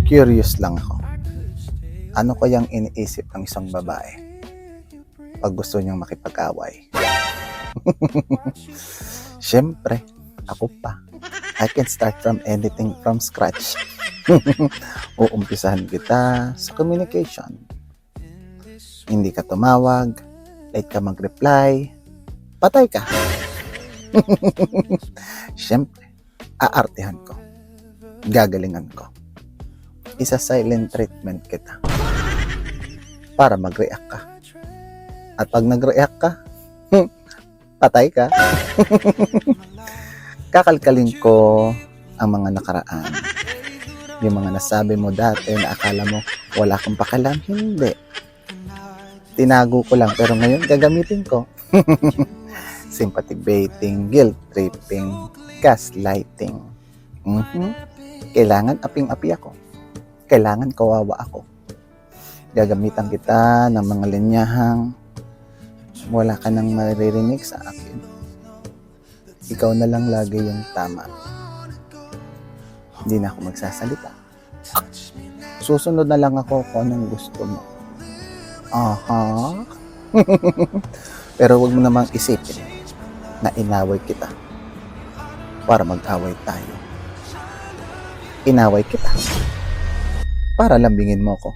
Curious lang ako. Ano kayang iniisip ng isang babae pag gusto niyang makipag-away? Siyempre, ako pa. I can start from anything from scratch. Uumpisahan kita sa communication. Hindi ka tumawag, late ka mag-reply, patay ka. Siyempre, aartehan ko. Gagalingan ko. Isa silent treatment kita para mag-react ka. At pag nag-react ka, patay ka. Kakalkalin ko ang mga nakaraan. Yung mga nasabi mo dati na akala mo wala kang pakialam, hindi. Tinago ko lang pero ngayon gagamitin ko. Sympathy baiting, guilt tripping, gaslighting. Kailangan aping-api ako. Kailangan kawawa ako. Gagamitan kita ng mga linyahang wala ka nang maririnig sa akin. Ikaw na lang lagi yung tama. Hindi na ako magsasalita. Susunod na lang ako kung anong gusto mo. Aha. Pero wag mo namang isipin na inaway kita para mag-away tayo. Inaway kita para lambingin mo ko.